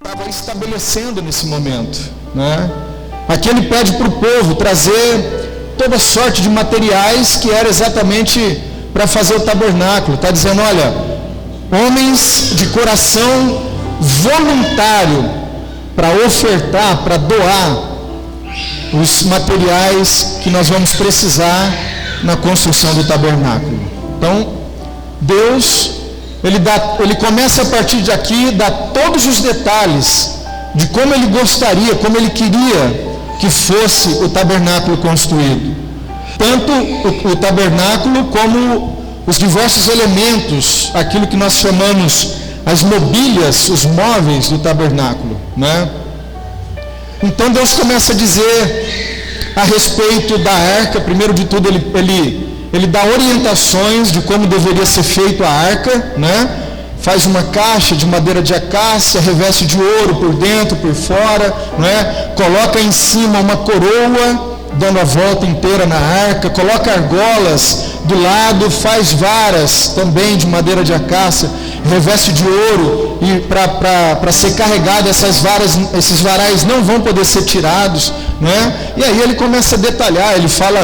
estava estabelecendo nesse momento, né? Aqui ele pede para o povo trazer toda sorte de materiais que era exatamente para fazer o tabernáculo. Está dizendo, olha, homens de coração voluntário para ofertar, para doar os materiais que nós vamos precisar na construção do tabernáculo. Então, Deus, ele começa a partir de aqui, dá todos os detalhes de como ele gostaria, como ele queria que fosse o tabernáculo construído. Tanto o tabernáculo como os diversos elementos, aquilo que nós chamamos as mobílias, os móveis do tabernáculo, né? Então Deus começa a dizer a respeito da arca. Primeiro de tudo ele dá orientações de como deveria ser feito a arca, né? Faz uma caixa de madeira de acácia, reveste de ouro por dentro, por fora, né? Coloca em cima uma coroa, dando a volta inteira na arca, coloca argolas do lado, faz varas também de madeira de acácia, reveste de ouro, e para ser carregado essas varas, esses varais não vão poder ser tirados, né? E aí ele começa a detalhar, ele fala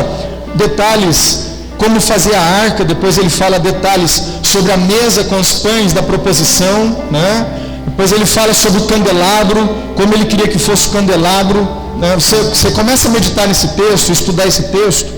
detalhes como fazer a arca, depois ele fala detalhes sobre a mesa com os pães da proposição, né? Depois ele fala sobre o candelabro, como ele queria que fosse o candelabro, né? Você começa a meditar nesse texto, estudar esse texto,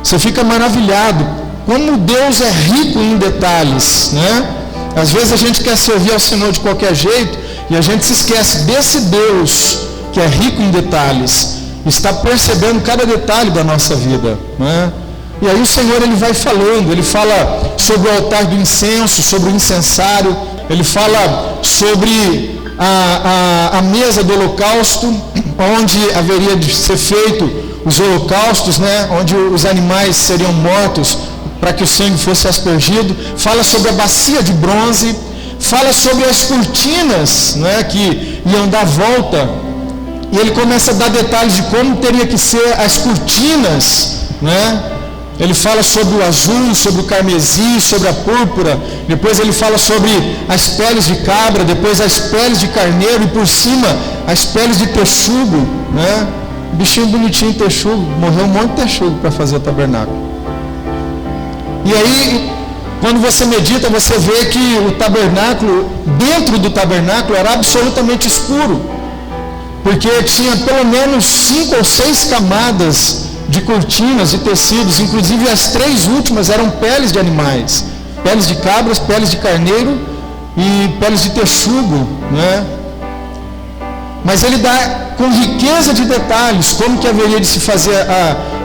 você fica maravilhado, como Deus é rico em detalhes, né? Às vezes a gente quer servir ao Senhor de qualquer jeito, e a gente se esquece desse Deus, que é rico em detalhes, está percebendo cada detalhe da nossa vida, né? E aí o Senhor, ele vai falando, ele fala sobre o altar do incenso, sobre o incensário, ele fala sobre a mesa do holocausto, onde haveria de ser feito os holocaustos, né? Onde os animais seriam mortos para que o sangue fosse aspergido. Fala sobre a bacia de bronze, fala sobre as cortinas, né? Que iam dar volta, e ele começa a dar detalhes de como teria que ser as cortinas, né? Ele fala sobre o azul, sobre o carmesim, sobre a púrpura. Depois ele fala sobre as peles de cabra, depois as peles de carneiro, e por cima as peles de texugo, né? Bichinho bonitinho, texugo. Morreu um monte de texugo para fazer o tabernáculo. E aí, quando você medita, você vê que o tabernáculo, dentro do tabernáculo, era absolutamente escuro, porque tinha pelo menos 5 ou 6 camadas de cortinas e tecidos, inclusive as 3 últimas eram peles de animais, peles de cabras, peles de carneiro e peles de texugo, né? Mas ele dá com riqueza de detalhes como que haveria de se fazer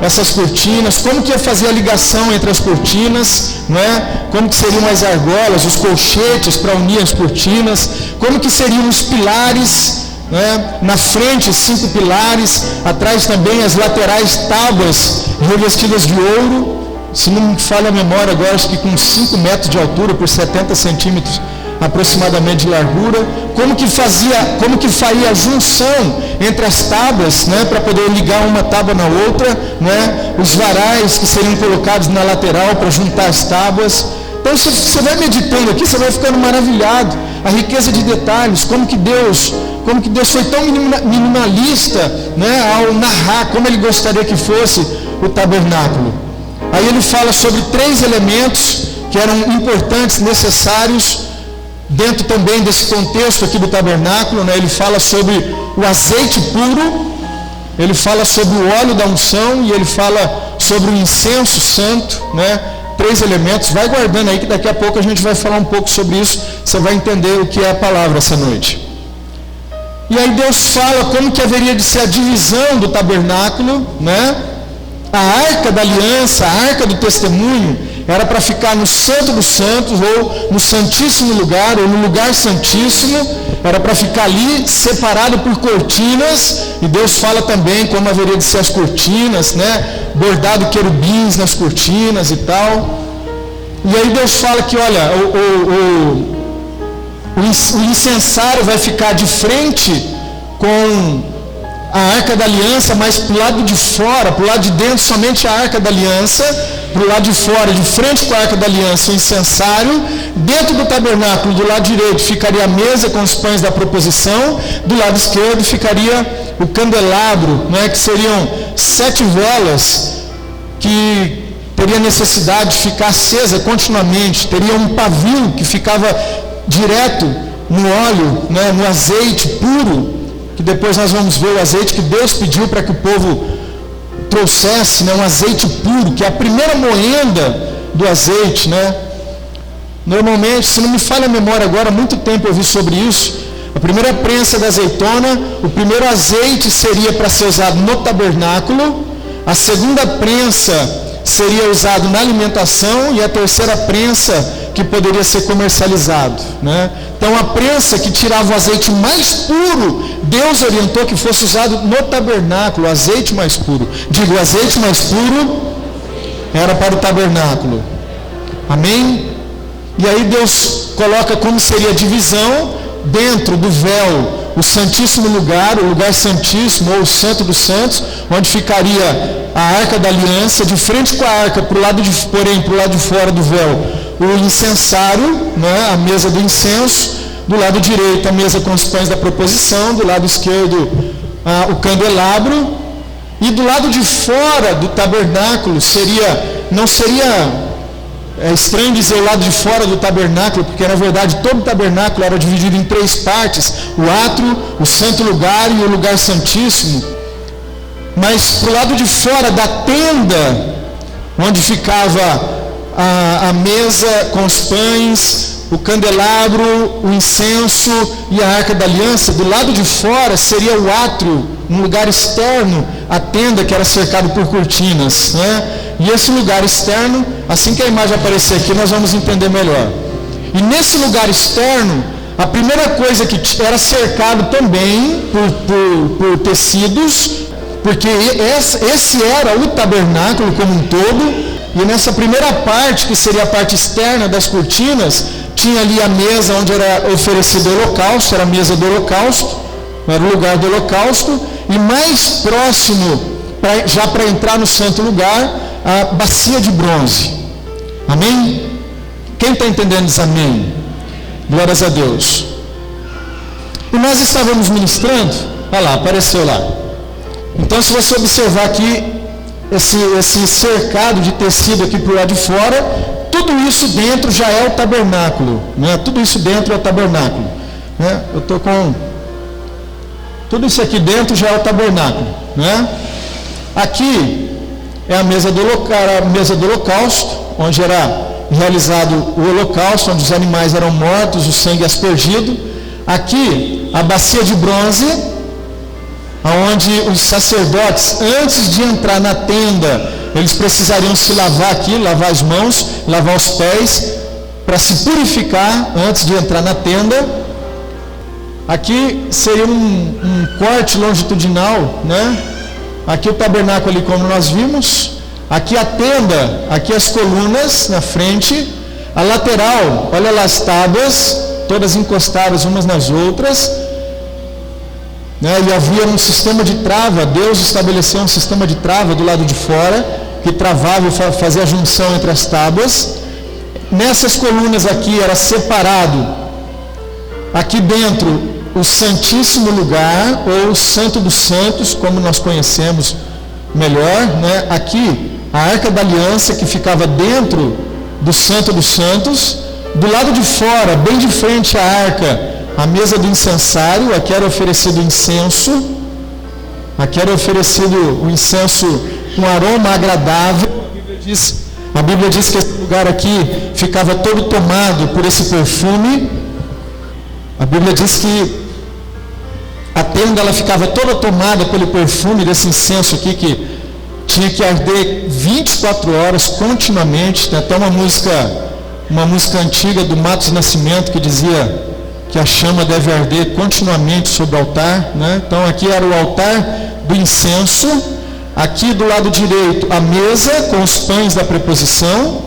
essas cortinas, como que ia fazer a ligação entre as cortinas, né? Como que seriam as argolas, os colchetes para unir as cortinas, como que seriam os pilares, né? Na frente 5 pilares, atrás também as laterais tábuas revestidas de ouro, se não me falha a memória agora, acho que com 5 metros de altura por 70 centímetros aproximadamente de largura, como que faria a junção entre as tábuas, né? Para poder ligar uma tábua na outra, né? Os varais que seriam colocados na lateral para juntar as tábuas. Então você vai meditando aqui, você vai ficando maravilhado, a riqueza de detalhes, como que Deus foi tão minimalista, né, ao narrar como ele gostaria que fosse o tabernáculo. Aí ele fala sobre 3 elementos que eram importantes, necessários, dentro também desse contexto aqui do tabernáculo, né? Ele fala sobre o azeite puro, ele fala sobre o óleo da unção, e ele fala sobre o incenso santo, né? 3 elementos. Vai guardando aí que daqui a pouco a gente vai falar um pouco sobre isso, você vai entender o que é a palavra essa noite. E aí Deus fala como que haveria de ser a divisão do tabernáculo, né? A arca da aliança, a arca do testemunho, era para ficar no Santo dos Santos, ou no Santíssimo Lugar, ou no Lugar Santíssimo, era para ficar ali separado por cortinas, e Deus fala também como haveria de ser as cortinas, né? Bordado querubins nas cortinas e tal. E aí Deus fala que, olha, o incensário vai ficar de frente com a arca da aliança, mas para o lado de fora, para o lado de dentro, somente a arca da aliança. para o lado de fora, de frente com a Arca da Aliança, o incensário. Dentro do tabernáculo, do lado direito, ficaria a mesa com os pães da proposição. Do lado esquerdo ficaria o candelabro, né, que seriam 7 velas que teria necessidade de ficar acesa continuamente. Teria um pavio que ficava direto no óleo, né, no azeite puro, que depois nós vamos ver o azeite que Deus pediu para que o povo trouxesse, né, um azeite puro, que é a primeira moenda do azeite, né? Normalmente, se não me falha a memória agora, há muito tempo eu vi sobre isso. A primeira prensa da azeitona, o primeiro azeite seria para ser usado no tabernáculo, a segunda prensa seria usado na alimentação e a terceira prensa que poderia ser comercializado, né? Então a prensa que tirava o azeite mais puro, Deus orientou que fosse usado no tabernáculo, o azeite mais puro. Digo, o azeite mais puro era para o tabernáculo. Amém? E aí Deus coloca como seria a divisão dentro do véu, o Santíssimo Lugar, o Lugar Santíssimo, ou o Santo dos Santos, onde ficaria a Arca da Aliança, de frente com a arca, porém, para o lado de fora do véu, o incensário, né, a mesa do incenso, do lado direito a mesa com os pães da proposição, do lado esquerdo o candelabro, e do lado de fora do tabernáculo não seria... É estranho dizer o lado de fora do tabernáculo, porque na verdade todo o tabernáculo era dividido em 3 partes, o átrio, o santo lugar e o lugar santíssimo. Mas para o lado de fora da tenda, onde ficava a mesa com os pães, o candelabro, o incenso e a Arca da Aliança, do lado de fora seria o átrio, um lugar externo, a tenda que era cercado por cortinas, né? E esse lugar externo, assim que a imagem aparecer aqui, nós vamos entender melhor. E nesse lugar externo, a primeira coisa que era cercado também por tecidos, porque esse era o tabernáculo como um todo. E nessa primeira parte, que seria a parte externa das cortinas, tinha ali a mesa onde era oferecido o holocausto, era a mesa do holocausto, era o lugar do holocausto, e mais próximo, já para entrar no santo lugar, a bacia de bronze. Amém? Quem está entendendo diz amém? Glórias a Deus. E nós estávamos ministrando, olha lá, apareceu lá. Então, se você observar aqui, esse cercado de tecido aqui para o lado de fora, tudo isso dentro já é o tabernáculo, né? Tudo isso dentro é o tabernáculo, né? Eu estou com... Tudo isso aqui dentro já é o tabernáculo, né? Aqui é a mesa do holocausto, onde era realizado o holocausto, onde os animais eram mortos, o sangue aspergido. Aqui, a bacia de bronze, onde os sacerdotes, antes de entrar na tenda, eles precisariam se lavar aqui, lavar as mãos, lavar os pés, para se purificar antes de entrar na tenda. Aqui seria um corte longitudinal, né? Aqui o tabernáculo ali como nós vimos, aqui a tenda, aqui as colunas na frente, a lateral, olha lá as tábuas, todas encostadas umas nas outras, né? E havia um sistema de trava, Deus estabeleceu um sistema de trava do lado de fora, que travava e fazia a junção entre as tábuas. Nessas colunas aqui era separado, aqui dentro, o Santíssimo Lugar, ou o Santo dos Santos, como nós conhecemos melhor, né? Aqui, a Arca da Aliança, que ficava dentro do Santo dos Santos. Do lado de fora, bem de frente à arca, a mesa do incensário. Aqui era oferecido incenso. Aqui era oferecido o incenso com aroma agradável. A Bíblia diz que esse lugar aqui ficava todo tomado por esse perfume. A Bíblia diz que a tenda ela ficava toda tomada pelo perfume desse incenso aqui, que tinha que arder 24 horas continuamente. Tem até uma música antiga do Matos Nascimento que dizia que a chama deve arder continuamente sobre o altar, né? Então aqui era o altar do incenso. Aqui do lado direito a mesa com os pães da preposição,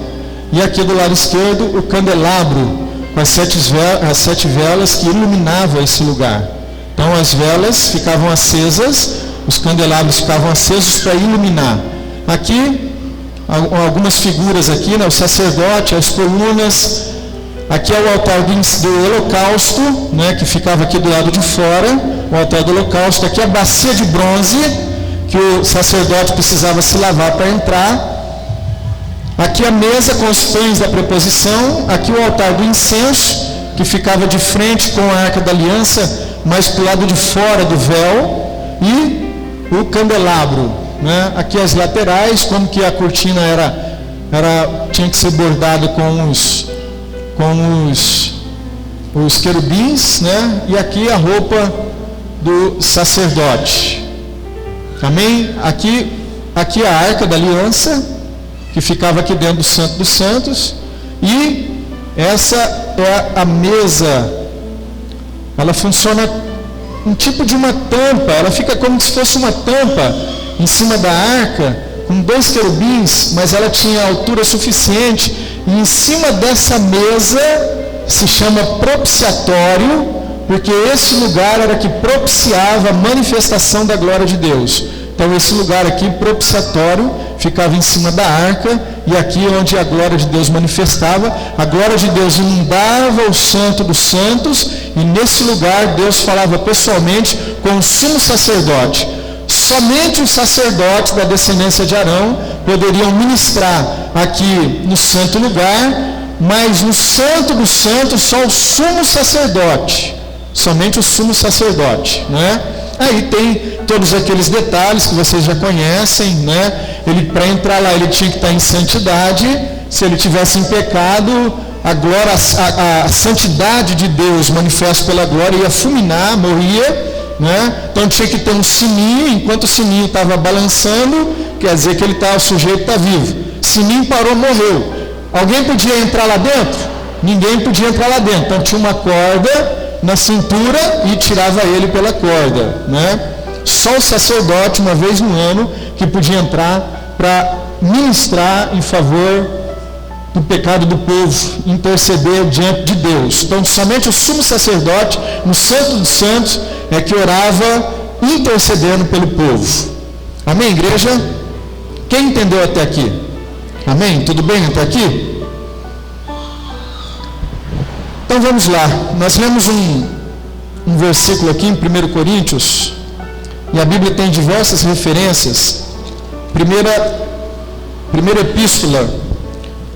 e aqui do lado esquerdo o candelabro com as 7 velas que iluminavam esse lugar. Então as velas ficavam acesas, os candelabros ficavam acesos para iluminar. Aqui algumas figuras aqui, né? O sacerdote, as colunas. Aqui é o altar do holocausto, né? Que ficava aqui do lado de fora, o altar do holocausto. Aqui a bacia de bronze, que o sacerdote precisava se lavar para entrar. Aqui a mesa com os pães da preposição. Aqui o altar do incenso, que ficava de frente com a Arca da Aliança, mas para o lado de fora do véu. E o candelabro, né? Aqui as laterais, como que a cortina tinha que ser bordado com os querubins, né? E aqui a roupa do sacerdote. Amém? Aqui a Arca da Aliança, que ficava aqui dentro do Santo dos Santos. E essa é a mesa. Ela funciona um tipo de uma tampa. Ela fica como se fosse uma tampa em cima da arca, com 2 querubins, mas ela tinha altura suficiente. E em cima dessa mesa se chama propiciatório, porque esse lugar era que propiciava a manifestação da glória de Deus. Então esse lugar aqui, propiciatório, ficava em cima da arca, e aqui onde a glória de Deus manifestava, a glória de Deus inundava o Santo dos Santos, e nesse lugar Deus falava pessoalmente com o sumo sacerdote. Somente os sacerdotes da descendência de Arão poderiam ministrar aqui no santo lugar, mas no Santo dos Santos só o sumo sacerdote, somente o sumo sacerdote, né? Aí tem todos aqueles detalhes que vocês já conhecem, né? Ele, para entrar lá, ele tinha que estar em santidade. Se ele tivesse em pecado, a glória, a santidade de Deus manifesta pela glória ia fulminar, morria, né? Então tinha que ter um sininho. Enquanto o sininho estava balançando, quer dizer que ele o sujeito está vivo. Sininho parou, morreu. Alguém podia entrar lá dentro? Ninguém podia entrar lá dentro. Então tinha uma corda na cintura e tirava ele pela corda, né? Só o sacerdote, uma vez no ano, que podia entrar para ministrar em favor do pecado do povo, interceder diante de Deus. Então somente o sumo sacerdote no Santo dos Santos é que orava intercedendo pelo povo. Amém, igreja? Quem entendeu até aqui? Amém? Tudo bem até aqui? Então vamos lá, nós lemos um versículo aqui em 1 Coríntios, e a Bíblia tem diversas referências. Primeira epístola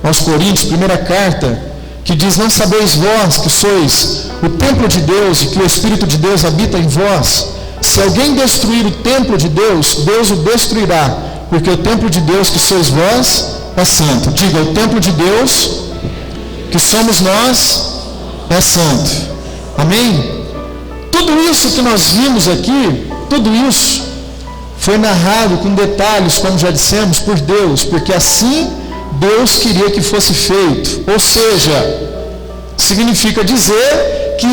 aos Coríntios, primeira carta, que diz: não sabeis vós que sois o templo de Deus e que o Espírito de Deus habita em vós? Se alguém destruir o templo de Deus, Deus o destruirá, porque o templo de Deus que sois vós é santo. Diga: o templo de Deus que somos nós é santo. Amém? Tudo isso que nós vimos aqui, tudo isso foi narrado com detalhes, como já dissemos, por Deus, porque assim Deus queria que fosse feito. Ou seja, significa dizer que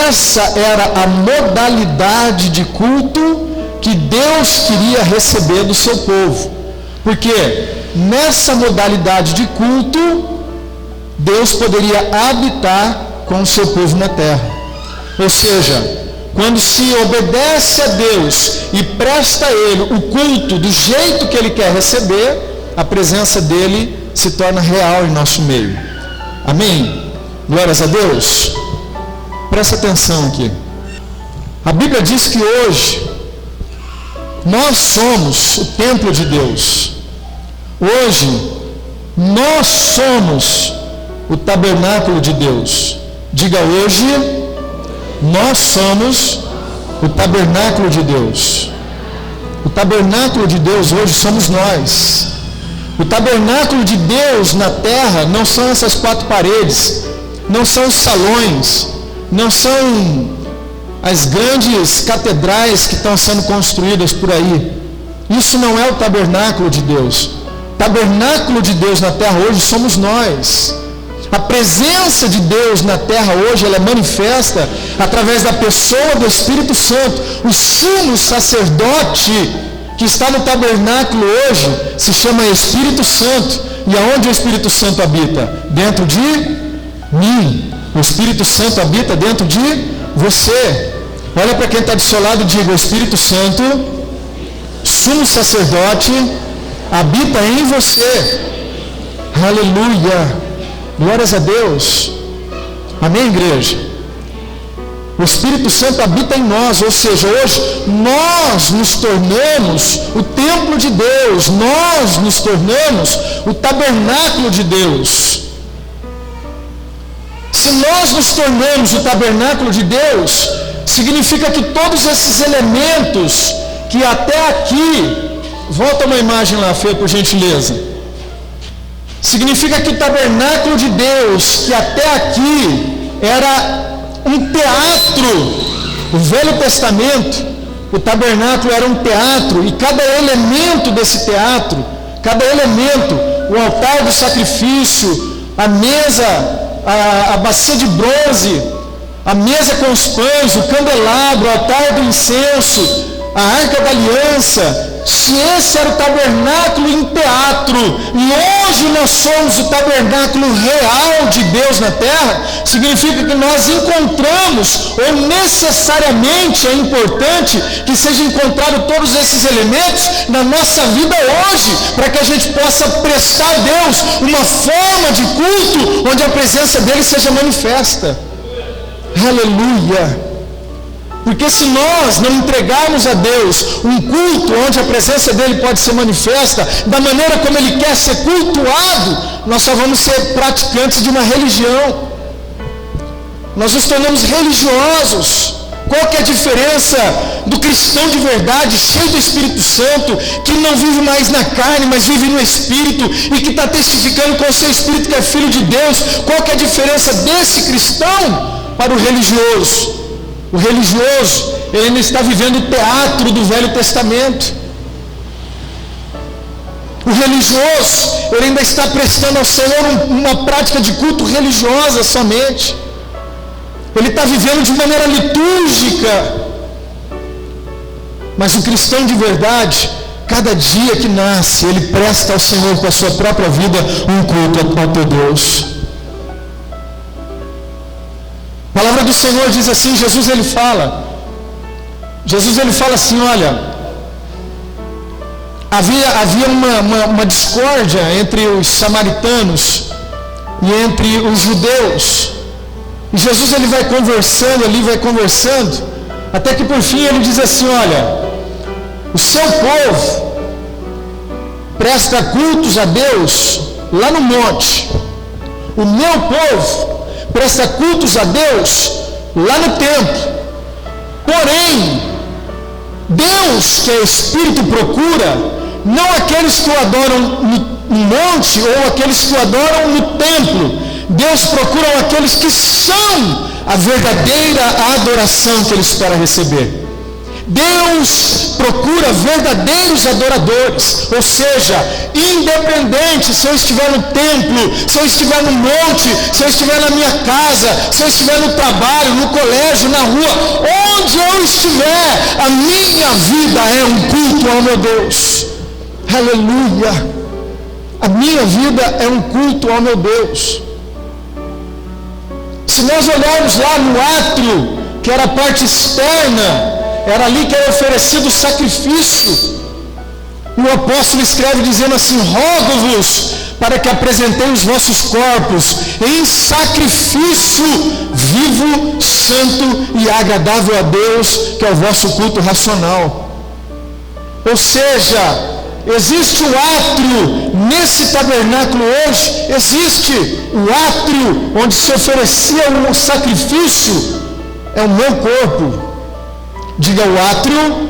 essa era a modalidade de culto que Deus queria receber do seu povo. Porque nessa modalidade de culto, Deus poderia habitar com o seu povo na terra. Ou seja, quando se obedece a Deus e presta a Ele o culto do jeito que Ele quer receber, a presença dEle se torna real em nosso meio. Amém? Glórias a Deus. Presta atenção aqui. A Bíblia diz que hoje nós somos o templo de Deus. Hoje nós somos o tabernáculo de Deus. Diga: hoje nós somos o tabernáculo de Deus. O tabernáculo de Deus hoje somos nós. O tabernáculo de Deus na terra não são essas 4 paredes, não são os salões, não são as grandes catedrais que estão sendo construídas por aí. Isso não é o tabernáculo de Deus. O tabernáculo de Deus na terra hoje somos nós. A presença de Deus na terra hoje, ela é manifesta através da pessoa do Espírito Santo. O sumo sacerdote que está no tabernáculo hoje se chama Espírito Santo. E aonde o Espírito Santo habita? Dentro de mim. O Espírito Santo habita dentro de você. Olha para quem está do seu lado e diga: o Espírito Santo, sumo sacerdote, habita em você. Aleluia, glórias a Deus. Amém, igreja? O Espírito Santo habita em nós, ou seja, hoje nós nos tornamos o templo de Deus, nós nos tornamos o tabernáculo de Deus. Se nós nos tornamos o tabernáculo de Deus, significa que todos esses elementos que até aqui, volta uma imagem lá, Fê, por gentileza. Significa que o tabernáculo de Deus, que até aqui era um teatro, o Velho Testamento, o tabernáculo era um teatro, e cada elemento desse teatro, cada elemento, o altar do sacrifício, a mesa, a bacia de bronze, a mesa com os pães, o candelabro, o altar do incenso, a arca da aliança, se esse era o tabernáculo em teatro, e hoje nós somos o tabernáculo real de Deus na terra, significa que nós encontramos, ou necessariamente é importante que seja encontrado todos esses elementos na nossa vida hoje, para que a gente possa prestar a Deus uma forma de culto, onde a presença dele seja manifesta. Aleluia! Porque se nós não entregarmos a Deus um culto onde a presença dele pode ser manifesta, da maneira como ele quer ser cultuado, nós só vamos ser praticantes de uma religião. Nós nos tornamos religiosos. Qual que é a diferença do cristão de verdade, cheio do Espírito Santo, que não vive mais na carne, mas vive no Espírito, e que está testificando com o seu Espírito que é filho de Deus? Qual que é a diferença desse cristão para o religioso? O religioso, ele ainda está vivendo o teatro do Velho Testamento. O religioso, ele ainda está prestando ao Senhor uma prática de culto religiosa somente. Ele está vivendo de maneira litúrgica. Mas o cristão de verdade, cada dia que nasce, ele presta ao Senhor com a sua própria vida um culto ao teu Deus. A palavra do Senhor diz assim, Jesus ele fala assim, olha, havia uma discórdia entre os samaritanos e entre os judeus, e Jesus ele vai conversando, até que por fim ele diz assim, olha, o seu povo presta cultos a Deus lá no monte, o meu povo presta cultos a Deus lá no templo. Porém, Deus, que é Espírito, procura não aqueles que o adoram no monte ou aqueles que o adoram no templo. Deus procura aqueles que são a verdadeira adoração que ele espera receber. Deus procura verdadeiros adoradores, ou seja, independente se eu estiver no templo, se eu estiver no monte, se eu estiver na minha casa, se eu estiver no trabalho, no colégio, na rua, onde eu estiver, a minha vida é um culto ao meu Deus. Aleluia! A minha vida é um culto ao meu Deus. Se nós olharmos lá no átrio, que era a parte externa, era ali que era oferecido o sacrifício. E o apóstolo escreve dizendo assim, rogo-vos para que apresenteis os vossos corpos em sacrifício vivo, santo e agradável a Deus, que é o vosso culto racional. Ou seja, existe o átrio nesse tabernáculo hoje, existe o átrio onde se oferecia um sacrifício, é o meu corpo. Diga, o átrio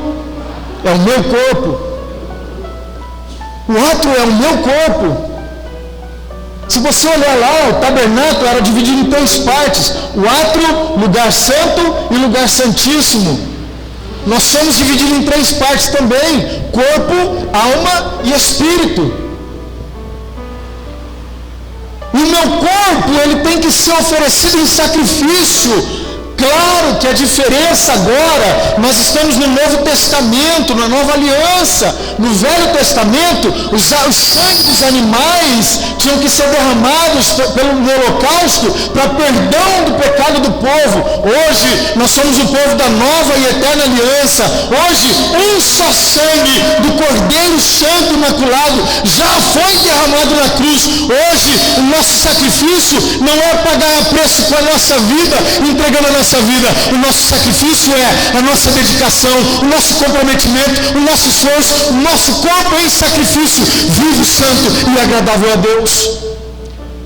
é o meu corpo. O átrio é o meu corpo. Se você olhar lá, o tabernáculo era dividido em 3 partes. O átrio, lugar santo e lugar santíssimo. Nós somos divididos em 3 partes também. Corpo, alma e espírito. E o meu corpo, ele tem que ser oferecido em sacrifício. Claro que a diferença agora, nós estamos no Novo Testamento, na Nova Aliança. No Velho Testamento, os sangue dos animais tinham que ser derramados pelo holocausto para perdão do pecado do povo. Hoje, nós somos o povo da nova e eterna aliança. Hoje, um só sangue do Cordeiro Santo Imaculado já foi derramado na cruz. Hoje, o nosso sacrifício não é pagar a preço com a nossa vida, entregando a nossa vida. O nosso sacrifício é a nossa dedicação, o nosso comprometimento, o nosso esforço, o nosso corpo em sacrifício vivo, santo e agradável a Deus.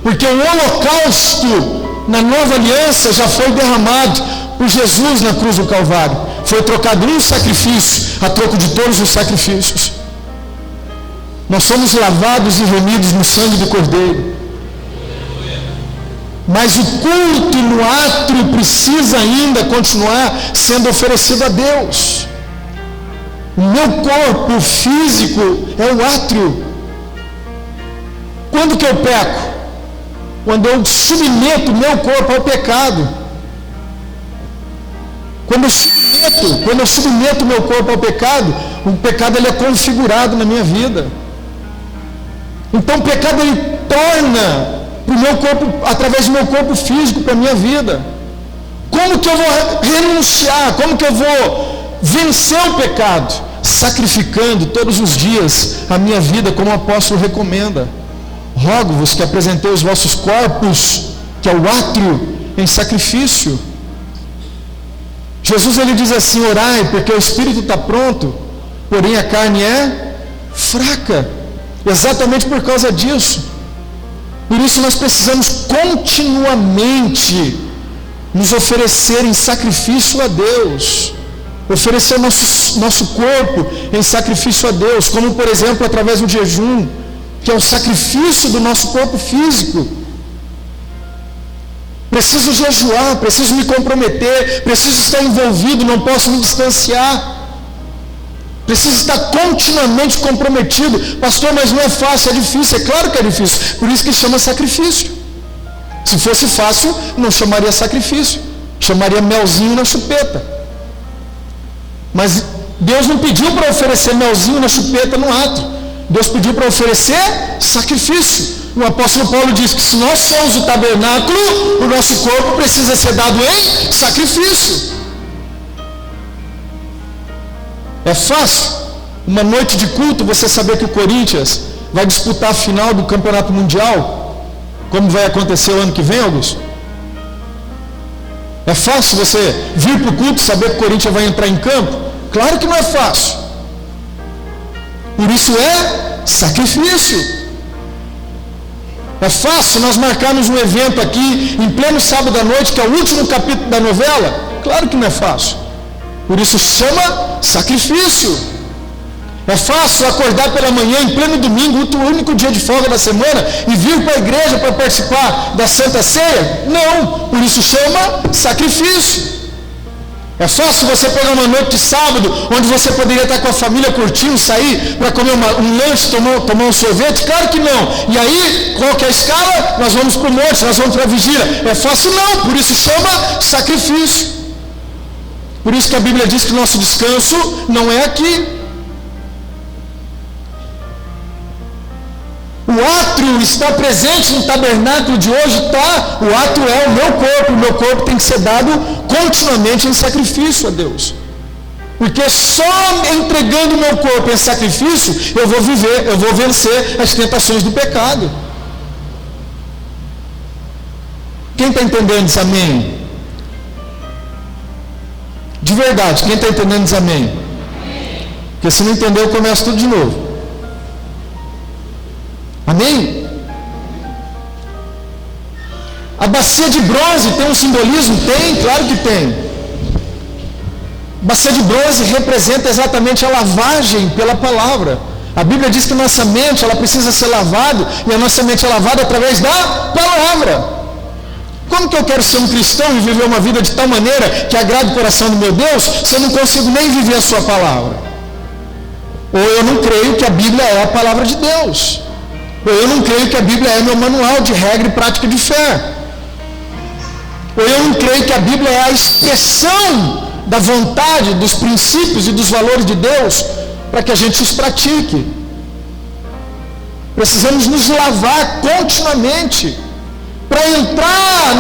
Porque o holocausto na nova aliança já foi derramado por Jesus na cruz do Calvário. Foi trocado um sacrifício a troco de todos os sacrifícios. Nós somos lavados e remidos no sangue do Cordeiro. Mas o culto no átrio precisa ainda continuar sendo oferecido a Deus. O meu corpo físico é o átrio. Quando que eu peco? Quando eu submeto o meu corpo ao pecado. Quando eu submeto o meu corpo ao pecado, o pecado ele é configurado na minha vida. Então o pecado ele torna para o meu corpo, através do meu corpo físico, para a minha vida. Como que eu vou renunciar? Como que eu vou vencer o pecado? Sacrificando todos os dias a minha vida, como o apóstolo recomenda. Rogo-vos que apresentei os vossos corpos, que é o átrio, em sacrifício. Jesus ele diz assim: orai, porque o espírito está pronto, porém a carne é fraca. Exatamente por causa disso. Por isso nós precisamos continuamente nos oferecer em sacrifício a Deus. Oferecer nosso corpo em sacrifício a Deus, como por exemplo através do jejum, que é o sacrifício do nosso corpo físico. Preciso jejuar, preciso me comprometer, preciso estar envolvido, não posso me distanciar. Preciso estar continuamente comprometido. Pastor, mas não é fácil, é difícil. É claro que é difícil. Por isso que chama sacrifício. Se fosse fácil, não chamaria sacrifício. Chamaria melzinho na chupeta. Mas Deus não pediu para oferecer melzinho na chupeta no átrio. Deus pediu para oferecer sacrifício. O apóstolo Paulo diz que se nós somos o tabernáculo, o nosso corpo precisa ser dado em sacrifício. É fácil, uma noite de culto, você saber que o Corinthians vai disputar a final do Campeonato Mundial, como vai acontecer o ano que vem, Augusto? É fácil você vir para o culto e saber que o Corinthians vai entrar em campo? Claro que não é fácil. Por isso é sacrifício. É fácil nós marcarmos um evento aqui em pleno sábado à noite, que é o último capítulo da novela? Claro que não é fácil. Por isso chama sacrifício. É fácil acordar pela manhã em pleno domingo, o único dia de folga da semana, e vir para a igreja para participar da Santa Ceia? Não, por isso chama sacrifício. É fácil você pegar uma noite de sábado, onde você poderia estar com a família curtindo, sair para comer um lanche, tomar um sorvete? Claro que não. E aí, qual que é a escala? Nós vamos para o monte, nós vamos para a vigília. É fácil? Não, por isso chama sacrifício. Por isso que a Bíblia diz que nosso descanso não é aqui. O átrio está presente no tabernáculo de hoje, tá? O átrio é o meu corpo tem que ser dado continuamente em sacrifício a Deus. Porque só entregando o meu corpo em sacrifício, eu vou vencer as tentações do pecado. Quem está entendendo diz amém? De verdade, quem está entendendo diz amém. Porque se não entender, eu começo tudo de novo. Amém? A bacia de bronze tem um simbolismo? Tem, claro que tem. A bacia de bronze representa exatamente a lavagem pela palavra. A Bíblia diz que nossa mente ela precisa ser lavada, e a nossa mente é lavada através da palavra. Como que eu quero ser um cristão e viver uma vida de tal maneira que agrade o coração do meu Deus, se eu não consigo nem viver a sua palavra? Ou eu não creio que a Bíblia é a palavra de Deus. Ou eu não creio que a Bíblia é meu manual de regra e prática de fé. Ou eu não creio que a Bíblia é a expressão da vontade, dos princípios e dos valores de Deus para que a gente os pratique. Precisamos nos lavar continuamente. Para entrar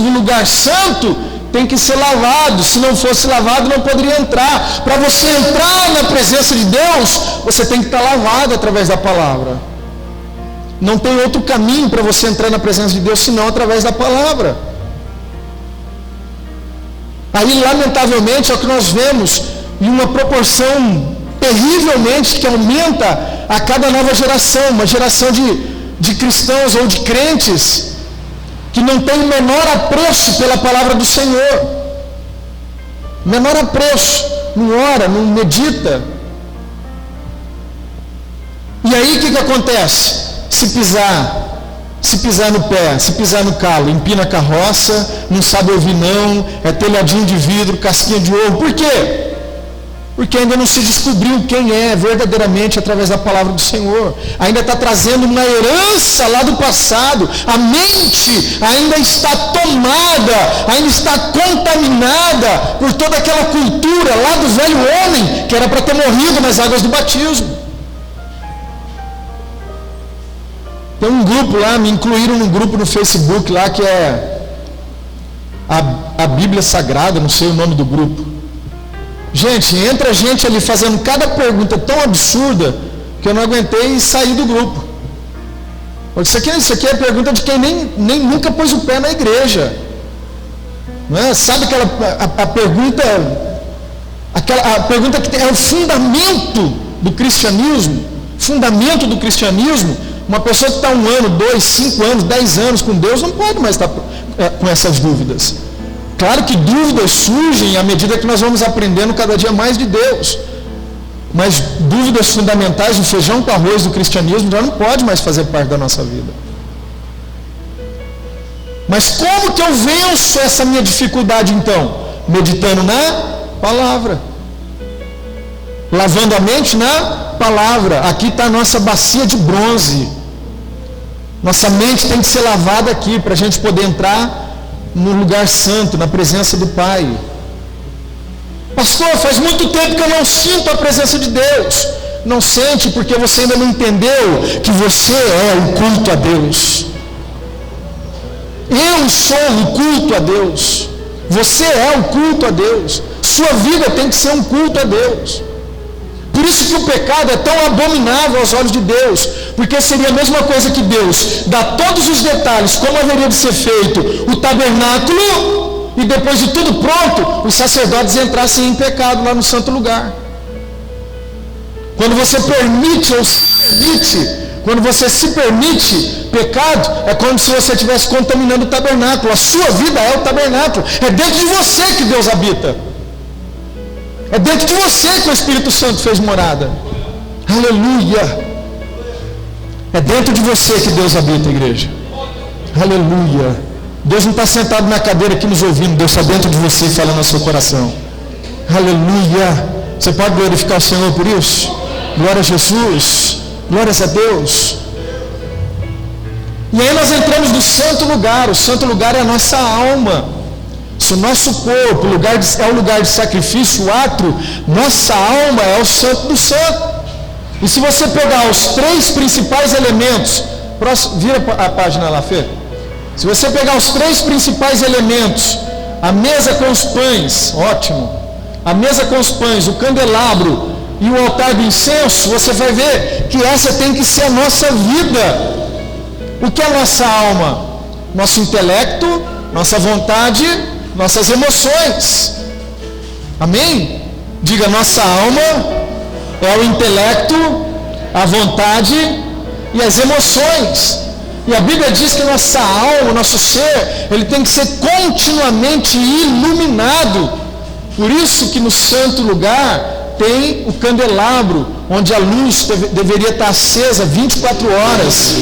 no lugar santo, tem que ser lavado. Se não fosse lavado, não poderia entrar. Para você entrar na presença de Deus, você tem que estar lavado através da palavra. Não tem outro caminho para você entrar na presença de Deus, senão através da palavra. Aí, lamentavelmente, é o que nós vemos em uma proporção terrivelmente que aumenta a cada nova geração, uma geração de cristãos ou de crentes que não tem o menor apreço pela palavra do Senhor, menor apreço, não ora, não medita. E aí o que acontece? Se pisar no pé, se pisar no calo, empina a carroça, não sabe ouvir não, é telhadinho de vidro, casquinha de ovo. Por quê? Porque ainda não se descobriu quem é verdadeiramente através da palavra do Senhor. Ainda está trazendo uma herança lá do passado. A mente ainda está tomada, ainda está contaminada por toda aquela cultura lá do velho homem, que era para ter morrido nas águas do batismo. Tem um grupo lá, me incluíram num grupo no Facebook lá que é a Bíblia Sagrada, não sei o nome do grupo. Gente, entra gente ali fazendo cada pergunta tão absurda que eu não aguentei e saí do grupo. Isso aqui é pergunta de quem nem nunca pôs o pé na igreja. Não é? Sabe a pergunta que é o fundamento do cristianismo? Fundamento do cristianismo. Uma pessoa que está 1 ano, 2, 5 anos, 10 anos com Deus não pode mais estar com essas dúvidas. Claro que dúvidas surgem à medida que nós vamos aprendendo cada dia mais de Deus. Mas dúvidas fundamentais, o feijão com arroz do cristianismo já não pode mais fazer parte da nossa vida. Mas como que eu venço essa minha dificuldade então? Meditando na palavra. Lavando a mente na palavra. Aqui está a nossa bacia de bronze. Nossa mente tem que ser lavada aqui para a gente poder entrar no lugar santo, na presença do Pai. Pastor, faz muito tempo que eu não sinto a presença de Deus. Não sente porque você ainda não entendeu que você é o culto a Deus. Eu sou o culto a Deus. Você é o culto a Deus. Sua vida tem que ser um culto a Deus. Por isso que o pecado é tão abominável aos olhos de Deus, porque seria a mesma coisa que Deus dá todos os detalhes, como haveria de ser feito o tabernáculo, e depois de tudo pronto, os sacerdotes entrassem em pecado lá no santo lugar. Quando você se permite pecado, é como se você estivesse contaminando o tabernáculo. A sua vida é o tabernáculo, é dentro de você que Deus habita. É dentro de você que o Espírito Santo fez morada. Aleluia. É dentro de você que Deus habita, igreja. Aleluia. Deus não está sentado na cadeira aqui nos ouvindo. Deus está dentro de você falando no seu coração. Aleluia. Você pode glorificar o Senhor por isso? Glória a Jesus. Glórias a Deus. E aí nós entramos no santo lugar. O santo lugar é a nossa alma. Se o nosso corpo é o lugar de sacrifício, o átrio, nossa alma é o santo do santo. E se você pegar os 3 principais elementos, vira a página lá, Fê. Se você pegar os 3 principais elementos, a mesa com os pães, ótimo. A mesa com os pães, o candelabro e o altar do incenso, você vai ver que essa tem que ser a nossa vida. O que é a nossa alma? Nosso intelecto, nossa vontade, nossas emoções. Amém? Diga, nossa alma é o intelecto, a vontade e as emoções. E a Bíblia diz que nossa alma, nosso ser, ele tem que ser continuamente iluminado. Por isso que no santo lugar tem o candelabro, onde a luz deveria estar acesa 24 horas.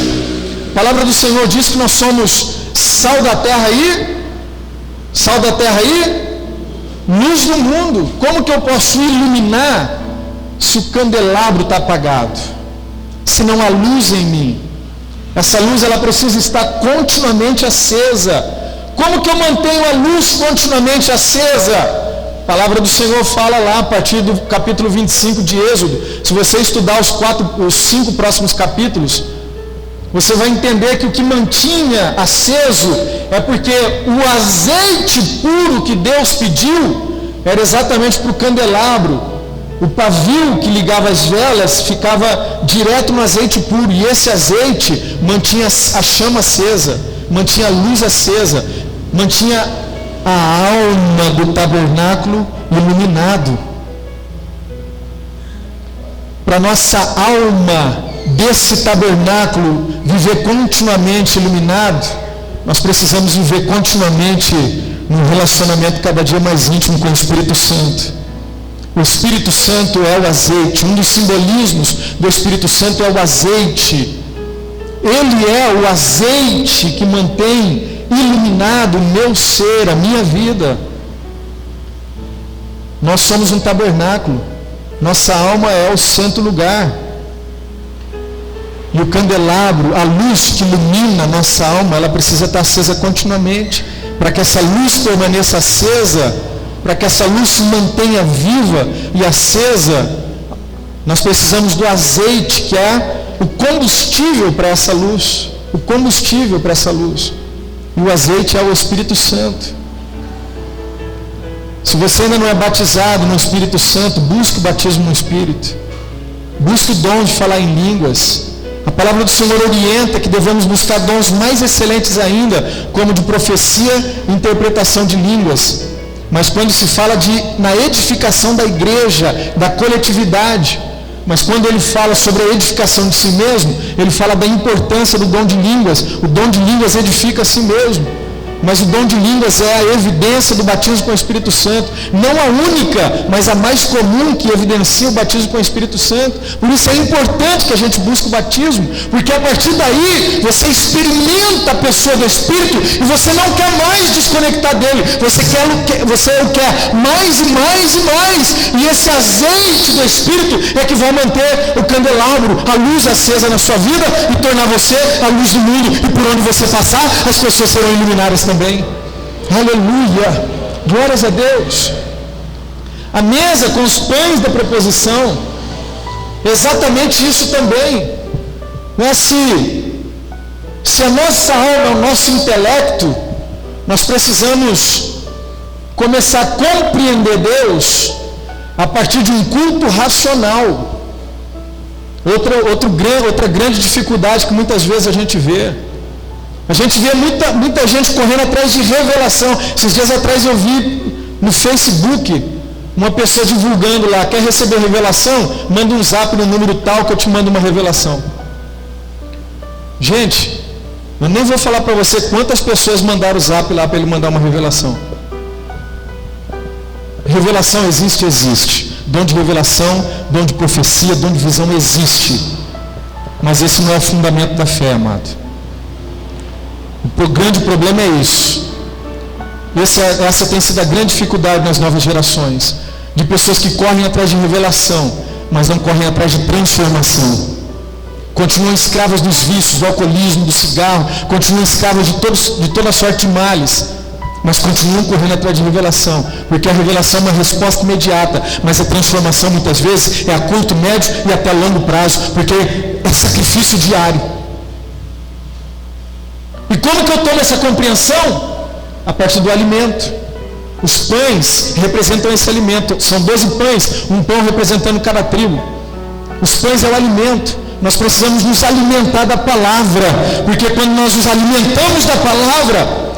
A palavra do Senhor diz que nós somos sal da terra e luz do mundo. Como que eu posso iluminar se o candelabro está apagado? Se não há luz em mim. Essa luz ela precisa estar continuamente acesa. Como que eu mantenho a luz continuamente acesa? A palavra do Senhor fala lá a partir do capítulo 25 de Êxodo. Se você estudar os 5 próximos capítulos, você vai entender que o que mantinha aceso é porque o azeite puro que Deus pediu era exatamente para o candelabro. O pavio que ligava as velas ficava direto no azeite puro, e esse azeite mantinha a chama acesa, mantinha a luz acesa, mantinha a alma do tabernáculo iluminado. Para nossa alma desse tabernáculo viver continuamente iluminado, nós precisamos viver continuamente num relacionamento cada dia mais íntimo com o Espírito Santo. O Espírito Santo é o azeite. Um dos simbolismos do Espírito Santo é o azeite. Ele é o azeite que mantém iluminado o meu ser, a minha vida. Nós somos um tabernáculo. Nossa alma é o santo lugar. E o candelabro, a luz que ilumina a nossa alma, ela precisa estar acesa continuamente. Para que essa luz permaneça acesa, para que essa luz se mantenha viva e acesa, nós precisamos do azeite, que é o combustível para essa luz. O combustível para essa luz. E o azeite é o Espírito Santo. Se você ainda não é batizado no Espírito Santo, busque o batismo no Espírito. Busque o dom de falar em línguas. A palavra do Senhor orienta que devemos buscar dons mais excelentes ainda, como de profecia e interpretação de línguas. Mas quando se fala na edificação da igreja, da coletividade, mas quando ele fala sobre a edificação de si mesmo, ele fala da importância do dom de línguas. O dom de línguas edifica a si mesmo. Mas o dom de línguas é a evidência do batismo com o Espírito Santo. Não a única, mas a mais comum que evidencia o batismo com o Espírito Santo. Por isso é importante que a gente busque o batismo, porque a partir daí você experimenta a pessoa do Espírito e você não quer mais desconectar dele. Você o quer mais e mais e mais. E esse azeite do Espírito é que vai manter o candelabro, a luz acesa na sua vida e tornar você a luz do mundo. E por onde você passar, as pessoas serão iluminadas também. Aleluia, glórias a Deus. A mesa com os pães da proposição, exatamente isso também. Não é se a nossa alma é o nosso intelecto, nós precisamos começar a compreender Deus a partir de um culto racional. Outra grande dificuldade que muitas vezes a gente vê. A gente vê muita gente correndo atrás de revelação. Esses dias atrás eu vi no Facebook uma pessoa divulgando lá: quer receber revelação? Manda um zap no número tal que eu te mando uma revelação. Gente, eu nem vou falar para você quantas pessoas mandaram o zap lá para ele mandar uma revelação. Revelação existe. Dom de revelação, dom de profecia, dom de visão existe. Mas esse não é o fundamento da fé, amado. O grande problema é isso. Essa tem sido a grande dificuldade nas novas gerações. De pessoas que correm atrás de revelação, mas não correm atrás de transformação. Continuam escravas dos vícios, do alcoolismo, do cigarro. Continuam escravas de toda sorte de males. Mas continuam correndo atrás de revelação. Porque a revelação é uma resposta imediata. Mas a transformação muitas vezes é a curto, médio e até longo prazo. Porque é sacrifício diário. E como que eu tomo essa compreensão? A partir do alimento. Os pães representam esse alimento. São 12 pães, um pão representando cada tribo. Os pães é o alimento. Nós precisamos nos alimentar da palavra. Porque quando nós nos alimentamos da palavra,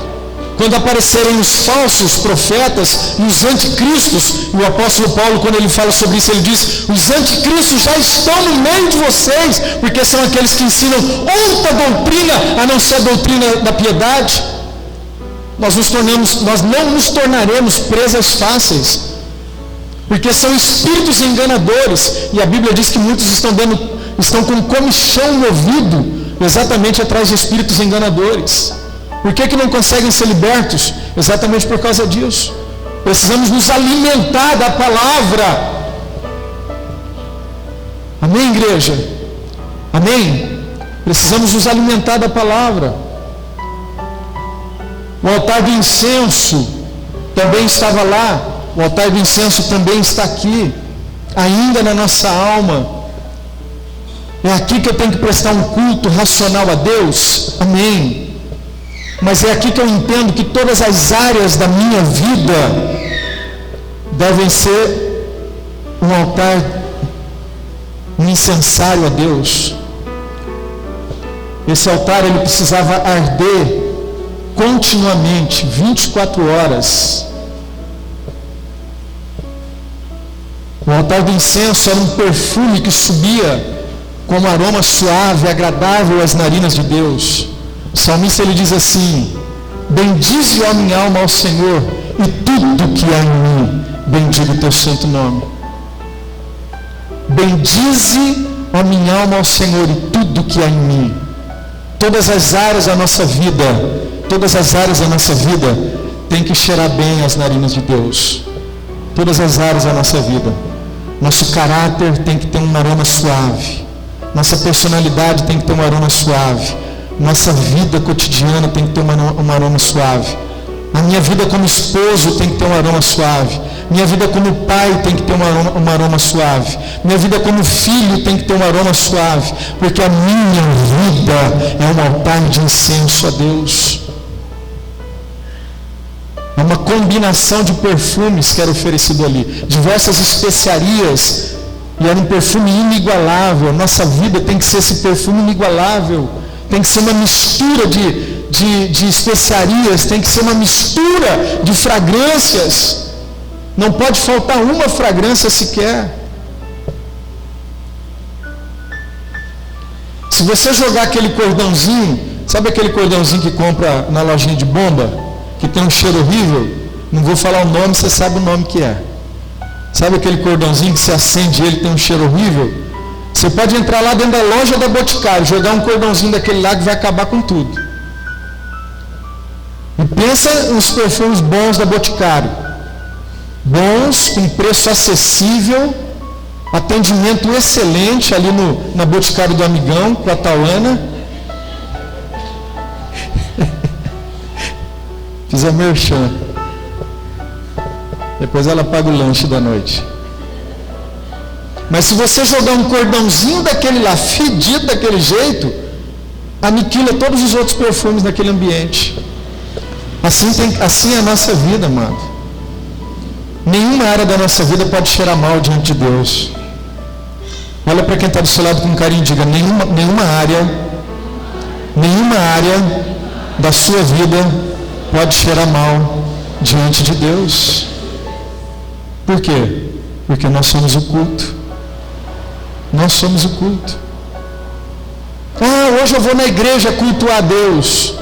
quando aparecerem os falsos profetas e os anticristos, e o apóstolo Paulo, quando ele fala sobre isso, ele diz: os anticristos já estão no meio de vocês, porque são aqueles que ensinam outra doutrina, a não ser a doutrina da piedade. Nós não nos tornaremos presas fáceis, porque são espíritos enganadores, e a Bíblia diz que muitos estão com comichão no ouvido, exatamente atrás de espíritos enganadores. Por que não conseguem ser libertos? Exatamente por causa disso. Precisamos nos alimentar da palavra. Amém, igreja? Amém? Precisamos nos alimentar da palavra. O altar do incenso também estava lá. O altar do incenso também está aqui, ainda na nossa alma. É aqui que eu tenho que prestar um culto racional a Deus? Amém. Mas é aqui que eu entendo que todas as áreas da minha vida devem ser um altar, um incensário a Deus. Esse altar, ele precisava arder continuamente, 24 horas. O altar do incenso era um perfume que subia com um aroma suave, agradável às narinas de Deus. O salmista, ele diz assim: bendize, ó minha alma, ao Senhor, e tudo que há em mim, bendiga o teu santo nome. Bendize, ó minha alma, ao Senhor, e tudo que há em mim. Todas as áreas da nossa vida, tem que cheirar bem as narinas de Deus. Todas as áreas da nossa vida. Nosso caráter tem que ter um aroma suave. Nossa personalidade tem que ter um aroma suave. Nossa vida cotidiana tem que ter um aroma suave. A minha vida como esposo tem que ter um aroma suave. Minha vida como pai tem que ter um aroma suave. Minha vida como filho tem que ter um aroma suave. Porque a minha vida é um altar de incenso a Deus. É uma combinação de perfumes que era oferecido ali. Diversas especiarias. E era um perfume inigualável. Nossa vida tem que ser esse perfume inigualável. Tem que ser uma mistura de especiarias. Tem que ser uma mistura de fragrâncias. Não pode faltar uma fragrância sequer. Se você jogar aquele cordãozinho, sabe aquele cordãozinho que compra na lojinha de bomba? Que tem um cheiro horrível? Não vou falar o nome, você sabe o nome que é. Sabe aquele cordãozinho que você acende ele, tem um cheiro horrível? Você pode entrar lá dentro da loja da Boticário, jogar um cordãozinho daquele lá que vai acabar com tudo. E pensa nos perfumes bons da Boticário. Bons, com preço acessível, atendimento excelente ali na Boticário do Amigão, com a Tauana. Fiz a merchan. Depois ela paga o lanche da noite. Mas se você jogar um cordãozinho daquele lá, fedido daquele jeito, aniquila todos os outros perfumes daquele ambiente. Assim é a nossa vida, amado. Nenhuma área da nossa vida pode cheirar mal diante de Deus. Olha para quem está do seu lado com carinho e diga: nenhuma área da sua vida pode cheirar mal diante de Deus. Por quê? Porque nós somos o culto. Nós somos o culto. Hoje eu vou na igreja cultuar a Deus.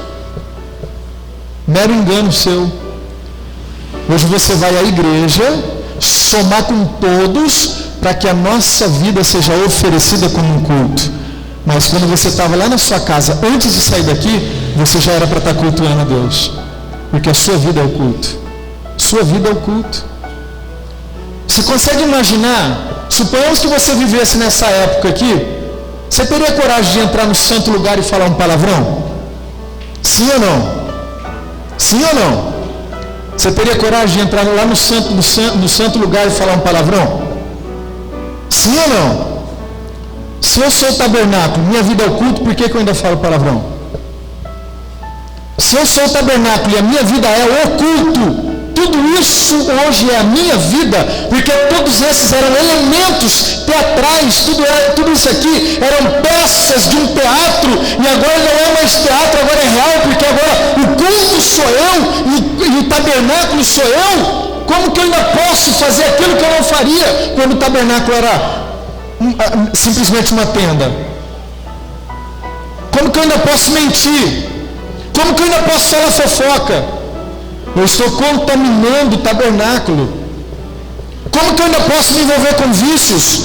Mero engano seu. Hoje você vai à igreja somar com todos para que a nossa vida seja oferecida como um culto. Mas quando você estava lá na sua casa, antes de sair daqui, você já era para estar cultuando a Deus. Porque a sua vida é o culto. Sua vida é o culto. Você consegue imaginar? Suponhamos que você vivesse nessa época aqui. Você teria coragem de entrar no santo lugar e falar um palavrão? Sim ou não? Sim ou não? Você teria coragem de entrar lá no santo lugar e falar um palavrão? Sim ou não? Se eu sou o tabernáculo, minha vida é o culto, por que eu ainda falo palavrão? Se eu sou o tabernáculo e a minha vida é o culto, tudo isso hoje é a minha vida, porque todos esses eram elementos teatrais, tudo isso aqui eram peças de um teatro, e agora não é mais teatro, agora é real, porque agora o culto sou eu, e o tabernáculo sou eu. Como que eu ainda posso fazer aquilo que eu não faria quando o tabernáculo era simplesmente uma tenda? Como que eu ainda posso mentir? Como que eu ainda posso falar fofoca? Eu estou contaminando o tabernáculo. Como que eu ainda posso me envolver com vícios?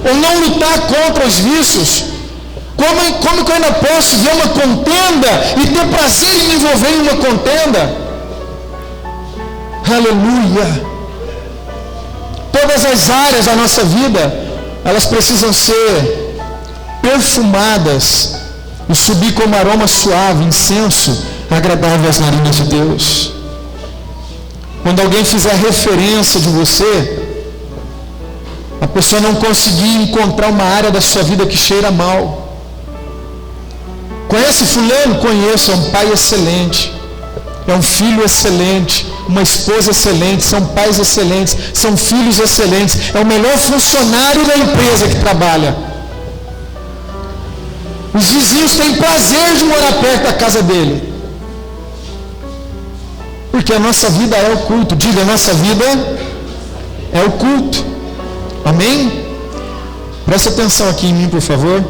Ou não lutar contra os vícios? Como que eu ainda posso ver uma contenda e ter prazer em me envolver em uma contenda? Aleluia! Todas as áreas da nossa vida, elas precisam ser perfumadas e subir como aroma suave, incenso agradável às narinas de Deus. Quando alguém fizer referência de você, a pessoa não conseguir encontrar uma área da sua vida que cheira mal. Conhece fulano? Conheço, é um pai excelente, é um filho excelente, uma esposa excelente, são pais excelentes, são filhos excelentes, é o melhor funcionário da empresa que trabalha. Os vizinhos têm prazer de morar perto da casa dele. Porque a nossa vida é o culto. Diga, a nossa vida é o culto. Amém? Presta atenção aqui em mim, por favor.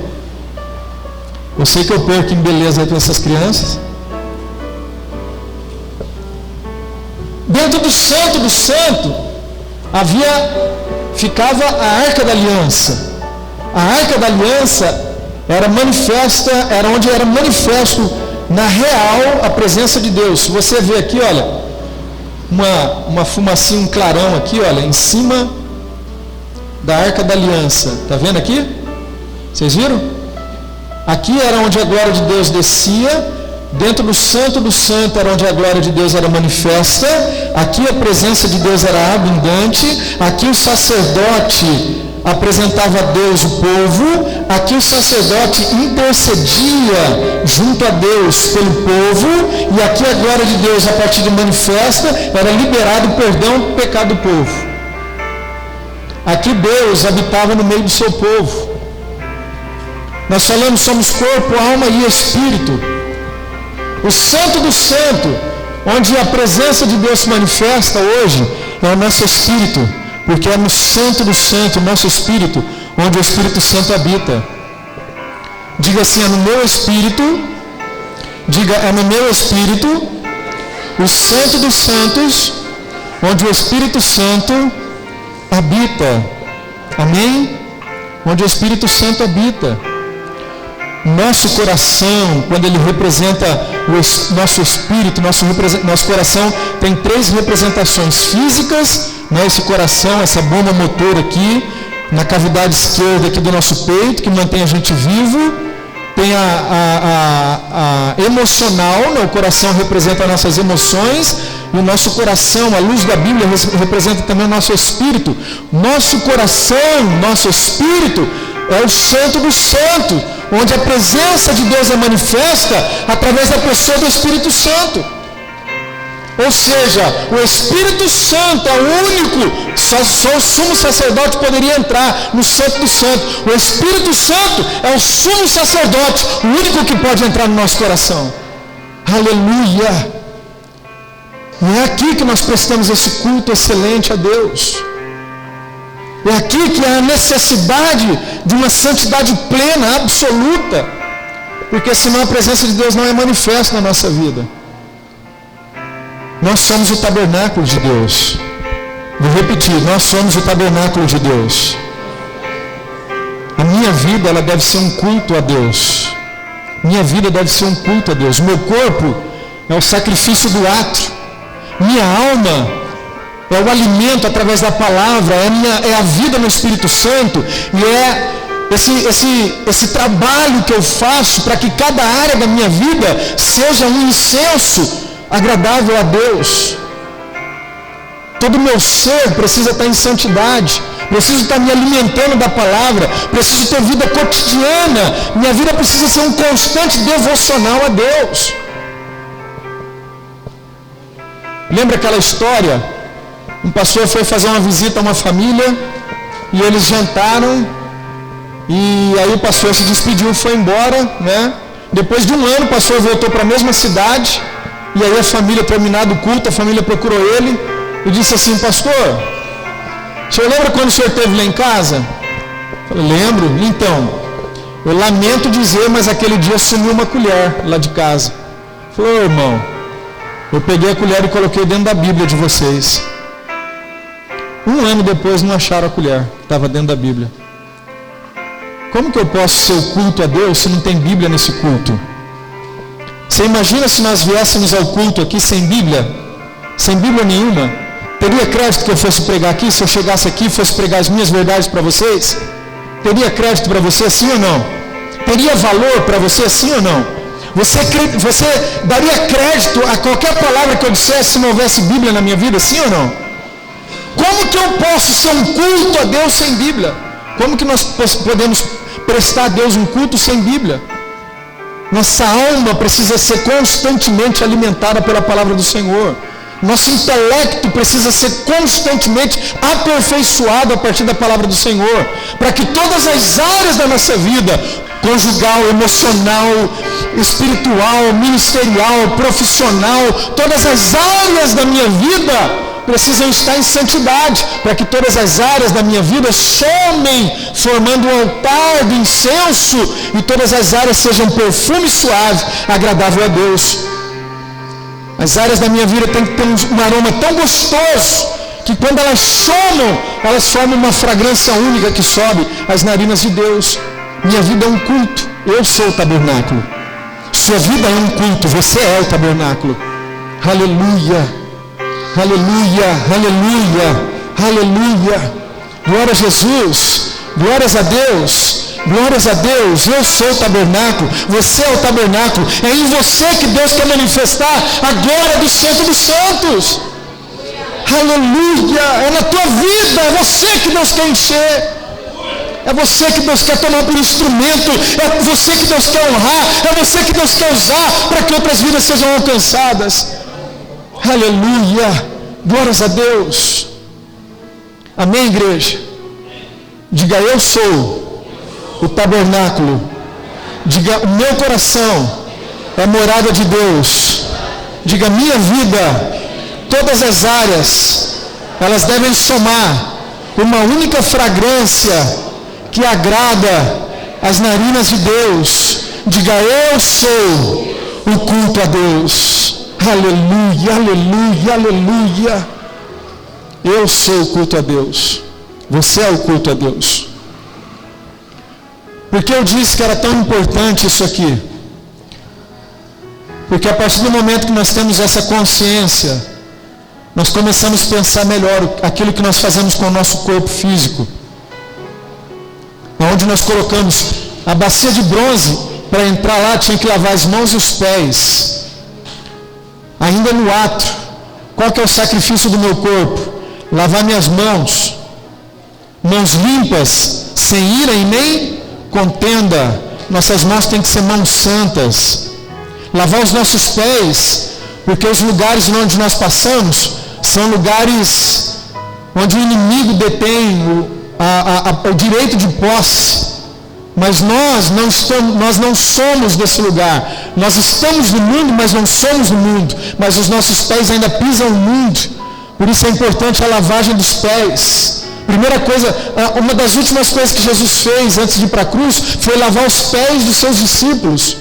Eu sei que eu perco em beleza com essas crianças. Dentro do santo, ficava a Arca da Aliança. A Arca da Aliança era onde era manifesto na real a presença de Deus. Se você vê aqui, olha, uma fumacinha, um clarão aqui, olha, em cima da Arca da Aliança. Está vendo aqui? Vocês viram? Aqui era onde a glória de Deus descia. Dentro do santo era onde a glória de Deus era manifesta. Aqui a presença de Deus era abundante. Aqui o sacerdote apresentava a Deus o povo. Aqui o sacerdote intercedia junto a Deus pelo povo. E aqui a glória de Deus, a partir de manifesta, era liberado o perdão do pecado do povo. Aqui Deus habitava no meio do seu povo. Nós falamos, somos corpo, alma e espírito. O santo do santo, onde a presença de Deus se manifesta hoje, é o nosso espírito, porque é no santo do santo, o nosso espírito, onde o Espírito Santo habita. Diga assim, é no meu espírito, diga, é no meu espírito, o santo dos santos, onde o Espírito Santo habita. Amém? Onde o Espírito Santo habita. Nosso coração, quando ele representa o nosso espírito, nosso coração tem 3 representações físicas, né? Esse coração, essa bomba motor aqui, na cavidade esquerda aqui do nosso peito, que mantém a gente vivo. Tem a emocional, né? O coração representa nossas emoções, e o nosso coração, a luz da Bíblia, representa também o nosso espírito. Nosso coração, nosso espírito, é o santo dos santos, onde a presença de Deus é manifesta através da pessoa do Espírito Santo. Ou seja, o Espírito Santo é o único, só o sumo sacerdote poderia entrar no santo do santo. O Espírito Santo é o sumo sacerdote, o único que pode entrar no nosso coração. Aleluia! E é aqui que nós prestamos esse culto excelente a Deus. É aqui que há a necessidade de uma santidade plena, absoluta, porque senão a presença de Deus não é manifesta na nossa vida. Nós somos o tabernáculo de Deus. Vou repetir, nós somos o tabernáculo de Deus. A minha vida, ela deve ser um culto a Deus. Minha vida deve ser um culto a Deus. Meu corpo é o sacrifício do átrio. Minha alma é o alimento através da palavra, é a vida no Espírito Santo, e é esse trabalho que eu faço para que cada área da minha vida seja um incenso agradável a Deus. Todo o meu ser precisa estar em santidade, preciso estar me alimentando da palavra, preciso ter vida cotidiana, minha vida precisa ser um constante devocional a Deus. Lembra aquela história? Um pastor foi fazer uma visita a uma família e eles jantaram, e aí o pastor se despediu, foi embora, né? Depois de um ano o pastor voltou para a mesma cidade, e aí a família, terminado o culto, a família procurou ele e disse assim: pastor, o senhor lembra quando o senhor esteve lá em casa? Eu falei: lembro. Então, eu lamento dizer, mas aquele dia sumiu uma colher lá de casa. Falei: irmão, eu peguei a colher e coloquei dentro da Bíblia de vocês. Um ano depois não acharam a colher que estava dentro da Bíblia. Como que eu posso ser o culto a Deus se não tem Bíblia nesse culto? Você imagina se nós viéssemos ao culto aqui sem Bíblia? Sem Bíblia nenhuma? Teria crédito que eu fosse pregar aqui? Se eu chegasse aqui e fosse pregar as minhas verdades para vocês? Teria crédito para você, sim ou não? Teria valor para você, sim ou não? Você daria crédito a qualquer palavra que eu dissesse se não houvesse Bíblia na minha vida, sim ou não? Como que eu posso ser um culto a Deus sem Bíblia? Como que nós podemos prestar a Deus um culto sem Bíblia? Nossa alma precisa ser constantemente alimentada pela palavra do Senhor. Nosso intelecto precisa ser constantemente aperfeiçoado a partir da palavra do Senhor, para que todas as áreas da nossa vida, conjugal, emocional, espiritual, ministerial, profissional, todas as áreas da minha vida precisam estar em santidade, para que todas as áreas da minha vida somem, formando um altar do incenso, e todas as áreas sejam perfume suave, agradável a Deus. As áreas da minha vida têm que ter um aroma tão gostoso, que quando elas somam, elas formam uma fragrância única que sobe às narinas de Deus. Minha vida é um culto, eu sou o tabernáculo. Sua vida é um culto, você é o tabernáculo. Aleluia, aleluia, aleluia, aleluia. Glória a Jesus, glórias a Deus. Glórias a Deus, eu sou o tabernáculo, você é o tabernáculo, é em você que Deus quer manifestar a glória do Santo dos Santos. Aleluia, é na tua vida, é você que Deus quer encher, é você que Deus quer tomar por instrumento, é você que Deus quer honrar, é você que Deus quer usar para que outras vidas sejam alcançadas. Aleluia, glórias a Deus. Amém, igreja? Diga, eu sou o tabernáculo. Diga, o meu coração é morada de Deus. Diga, minha vida, todas as áreas, elas devem somar uma única fragrância que agrada as narinas de Deus. Diga, eu sou o culto a Deus. Aleluia, aleluia, aleluia. Eu sou o culto a Deus. Você é o culto a Deus. Por que eu disse que era tão importante isso aqui? Porque a partir do momento que nós temos essa consciência, nós começamos a pensar melhor aquilo que nós fazemos com o nosso corpo físico. Onde nós colocamos a bacia de bronze, para entrar lá tinha que lavar as mãos e os pés. Ainda no ato, qual que é o sacrifício do meu corpo? Lavar minhas mãos. Mãos limpas, sem ira e nem contenda. Nossas mãos têm que ser mãos santas. Lavar os nossos pés, porque os lugares onde nós passamos são lugares onde o inimigo detém o direito de posse. Mas nós não somos desse lugar. Nós estamos no mundo, mas não somos do mundo. Mas os nossos pés ainda pisam o mundo. Por isso é importante a lavagem dos pés. Primeira coisa, uma das últimas coisas que Jesus fez antes de ir para a cruz foi lavar os pés dos seus discípulos.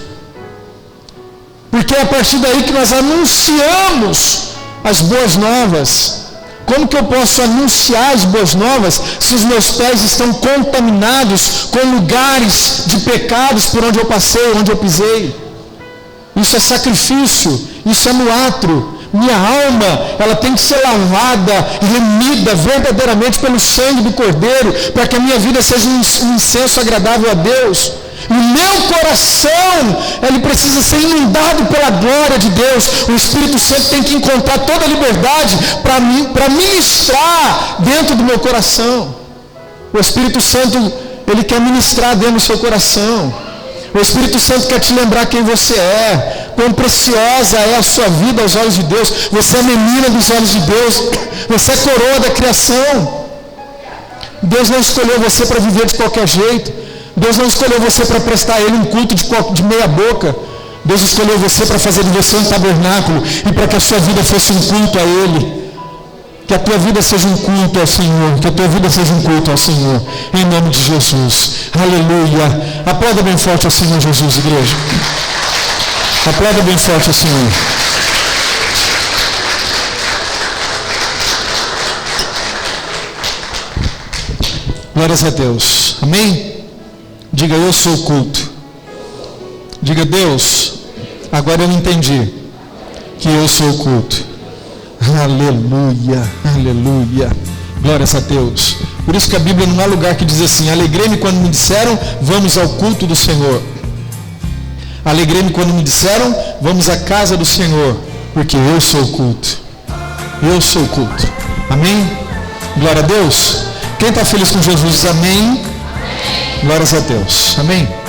Porque é a partir daí que nós anunciamos as boas novas. Como que eu posso anunciar as boas novas se os meus pés estão contaminados com lugares de pecados por onde eu passei, onde eu pisei? Isso é sacrifício, isso é no ato. Minha alma, ela tem que ser lavada, remida verdadeiramente pelo sangue do Cordeiro, para que a minha vida seja um incenso agradável a Deus. E o meu coração, ele precisa ser inundado pela glória de Deus. O Espírito Santo tem que encontrar toda a liberdade para ministrar dentro do meu coração. O Espírito Santo, ele quer ministrar dentro do seu coração. O Espírito Santo quer te lembrar quem você é, quão preciosa é a sua vida aos olhos de Deus. Você é menina dos olhos de Deus, você é coroa da criação. Deus não escolheu você para viver de qualquer jeito. Deus não escolheu você para prestar a Ele um culto de meia boca. Deus escolheu você para fazer de você um tabernáculo e para que a sua vida fosse um culto a Ele. Que a tua vida seja um culto ao Senhor. Que a tua vida seja um culto ao Senhor. Em nome de Jesus. Aleluia. Aplauda bem forte ao Senhor Jesus, igreja. Aplauda bem forte ao Senhor. Glórias a Deus. Amém? Diga, eu sou o culto. Diga, Deus, agora eu entendi que eu sou o culto. Aleluia, aleluia. Glórias a Deus. Por isso que a Bíblia não há lugar que diz assim: alegrei-me quando me disseram, vamos ao culto do Senhor. Alegrei-me quando me disseram, vamos à casa do Senhor, porque eu sou o culto. Eu sou o culto. Amém? Glória a Deus. Quem está feliz com Jesus diz amém. Glórias a Deus. Amém.